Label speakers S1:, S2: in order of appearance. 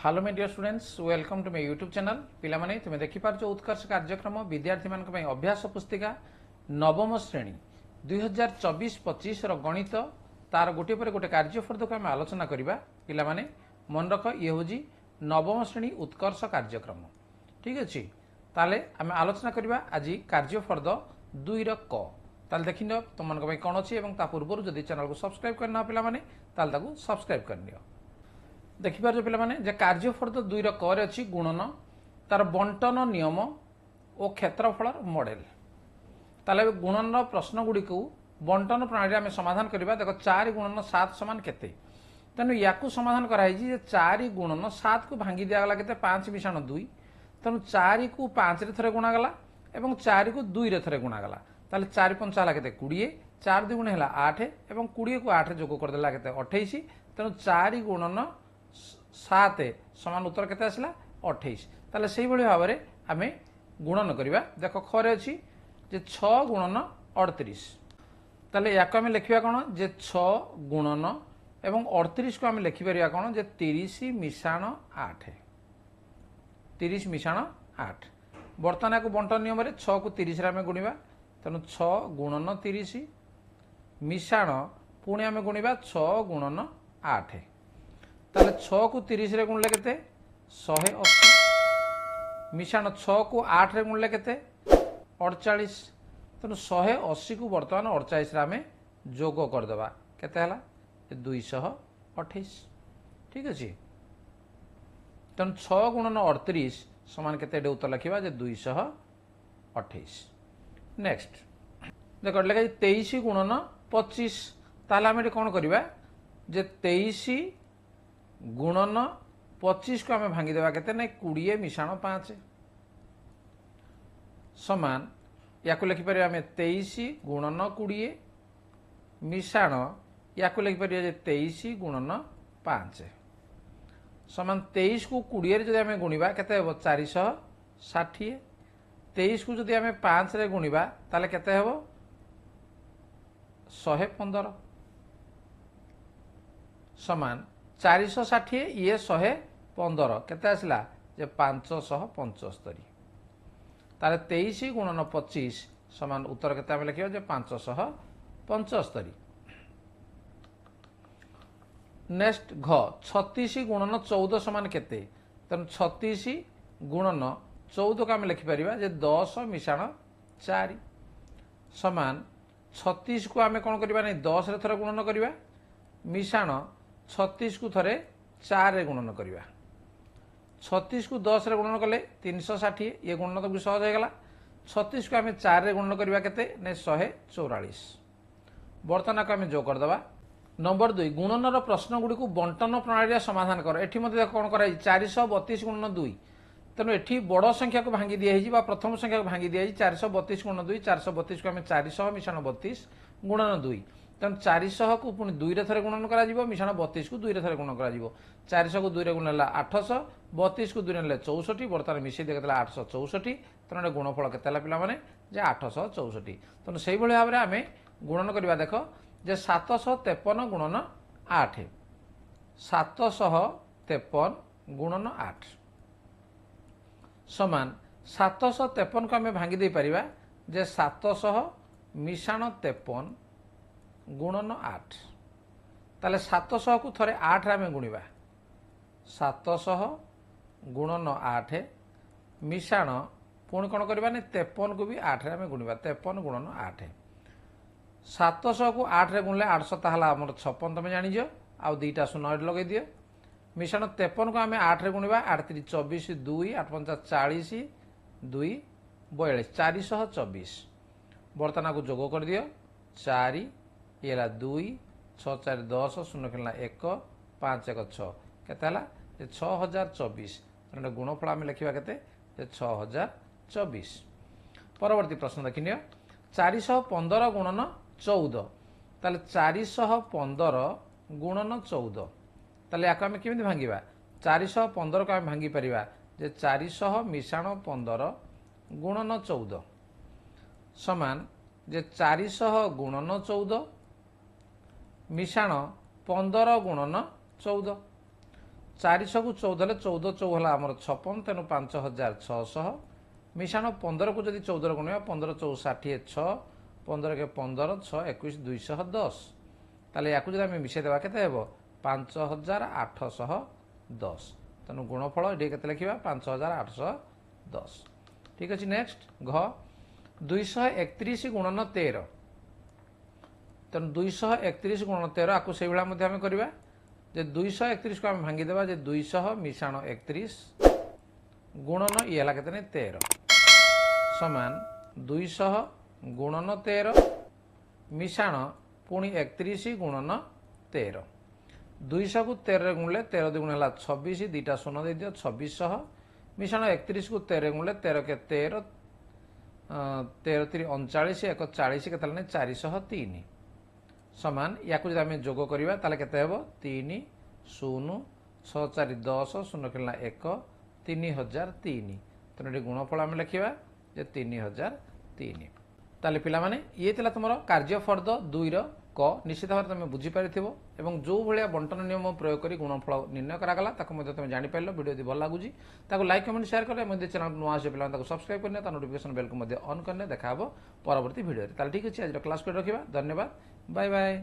S1: Hello my dear students welcome to my YouTube channel पिला माने तुम देखि पारछ उत्कर्ष कार्यक्रम विद्यार्थी मान पई अभ्यास पुस्तिका नवम श्रेणी 2024-25 रो गणित तार गोटे पर गोटे कार्यफर्द को आम आलोचना करबा पिला माने मन रख ये होजी नवम श्रेणी उत्कर्ष कार्यक्रम ठीक अछि ताले आम आलोचना करबा आज कार्यफर्द 2 रो क ताले देखिनो तुम मन पई कोन अछि एवं ता पूर्व जदि चैनल को सब्सक्राइब करना पिला माने ताले ताकू सब्सक्राइब करनियो देखिपार पिला माने जे कार्यफर्द 2 रो क रे अछि गुणन तार बंटन नियम और क्षेत्रफल मॉडल ताले गुणन प्रश्न गुडी को बंटन प्रणाली आम समाधान करबा देखो 4 गुणन 7 समान केते तेनु याकू समाधान कराई जे 4 गुणन 7 को भांगी दिया गला केते 5 मिशाण 2 तेनु 4 को 5 रे थरे गुणा गला एवं 4 को 2 रे थरे गुणा गला ताले 4 5 हला केते 20 4 2 गुण हला 8 एवं 20 को 8 जोग कर देला केते 28 तेनु 4 गुणन 7 समान उत्तर केते आसला 28 ताले सेही भली भाव रे आमे गुणन करबा देखो खरे अछि जे 6 गुणन 38 ताले याको आमे लिखिबा कोन जे 6 गुणन एवं 38 को आमे लिखि परिया कोन जे 30 मिशाण 8 30 मिशाण 8 वर्तमान को बंटन नियम रे 6 को 30 रे आमे गुणिबा तनु 6 गुणन 30 मिशाण पुणी आमे गुणिबा 6 गुणन 8 ताले 6 को 30 रे गुणले केते 180 मिशाण 6 को 8 रे गुणले केते 48 तनु 180 को वर्तमान 48 रे आमे जोग कर देबा केते हला 228 ठीक अछि तनु 6 गुणन 38 समान केते डे उत्तर लिखिबा जे 228 नेक्स्ट देखो लेखा 23 गुणन 25 ताला हम कोन करबा जे 23 गुणन 25 को आम भांगी देवा केते ना 20 मिशाण 5 समान या लिखि पारे आम 23 गुणन 20 मिशाण या लिखि पारे जे 23 गुणन 5 समान 23 को 20 रे जदि आम गुणिबा केते हेबो 460 23 को जदि आम 5 रे गुणिबा ताले केते हेबो 115 समान 460 ये 115 केते आसला जे 575 ताले 23 गुणन 25 समान उत्तर केते आमे लिखियो जे 575 नेक्स्ट घ 36 गुणन 14 समान केते तन 36 गुणन 14 को आमे लिखि परिबा जे 10 मिशाण 4 समान 36 को आमे कोन करबा नै 10 रे थरे गुणन करबा मिशाण 36 को थरे 4 रे गुणन करबा 36 को 10 रे गुणन कले 360 ये गुणन तो सहज हो गला 36 को आमे 4 रे गुणन करबा केते ने 144 वर्तमान को आमे जो कर दबा नंबर 2 गुणन रो प्रश्न गुडी को बंटन प्रणाली समाधान कर एठी मध्ये कोन कराई 432 गुणन 2 तनो एठी बड़ संख्या को भांगी दिया हिजी बा प्रथम संख्या को भांगी दिया हिजी 432 गुणन 2 432 को आमे 400 मिशाण 32 गुणन 2 तन 400 को पुणी 2 रे थरे गुणन करा जिवो मिशाण 32 को 2 रे थरे गुणन करा जिवो 400 को 2 रे गुणनला 800 32 को 2 रे नले 64 वर्तमान मिसे देखतला 864 तने गुणफल केतेला पिला माने जे 864 तन सेही भली भाबरे आमे गुणन करबा देखो जे 753 गुणन 8 753 गुणन 8 समान 753 को आमे भांगी दे परिबा जे 700 मिशाण 53 गुणन 8 ताले 700 को थरे 8 रे आमे गुणिबा 700 गुणन 8 मिशाण पुणी कोन करबा ने 53 को भी 8 रे आमे गुणिबा 53 गुणन 8 700 को 8 रे गुणले 800 ताहला हमर 56 तमे जानि जो आ दुईटा शून्य लगे दियो मिशाण 53 को आमे 8 रे गुणिबा 8 3 24 2 8 5 40 2 42 424 वर्तमान को जोग कर दियो 4 ये 2 6 4 10 0 खेलना 1 5 1 6 केते हला 6024 तने गुणफल आमे लिखिबा केते 6024 परवर्ती प्रश्न देखिनियो 415 गुणन 14 ताले 415 गुणन 14 ताले याको आमे केमिति भांगीबा 415 को आमे भांगी परिबा जे 400 मिशाण 15 गुणन 14 समान जे 400 गुणन 14 मिशाण 15 गुणन 14 400 को 14 14 14 आमर 56 तेणु 5600 मिशाण 15 को जब 14 गुणा 15 4 60 6 15 के 15 6 21 210 ताले या जब आम मिसाई देवा के 5810 तेणु गुणफल ये के लिखा 5810 ठीक अच्छे। नेक्स्ट घ 231 गुणन 13 तेणु 231 गुणन 13 आपको से भाया आम करवा जे 231 को आम भांगीदेवा जे 200 मिशाण 31 गुणन ये है के 13 समान 200 गुणन 13 मिशाण पुणी 31 गुणन 13 200 को 13 गुणले 13 दुगुण है 26 दुटा शून्य दे दियो 2600 मिशाण 31 को 13 गुणले 13 के 13 13 3 39 1 40 के 403 समान या आम जोग करवा ताले केते हेबो 3 0 6 4 10 0 खेलना 1 3003 तेणु गुणफल आम लिखा जे 3003 ताले पिला माने ये तिला तुमरो कार्यफर्द 2 रो क निश्चित भाव तुम बुझीपार और जो भाया बंटन नियम प्रयोग कर गुणफल निर्णय कराला तुम जापर वीडियो यदि भल लगुच लाइक कमेंट शेयर करें चैनल नुआ आसे पे सब्सक्राइब करने नोटिफिकेशन बेल को ऑन करने देखा परवर्ती वीडियो ठीक अच्छे आज क्लास पे रखा धन्यवाद बाय बाय।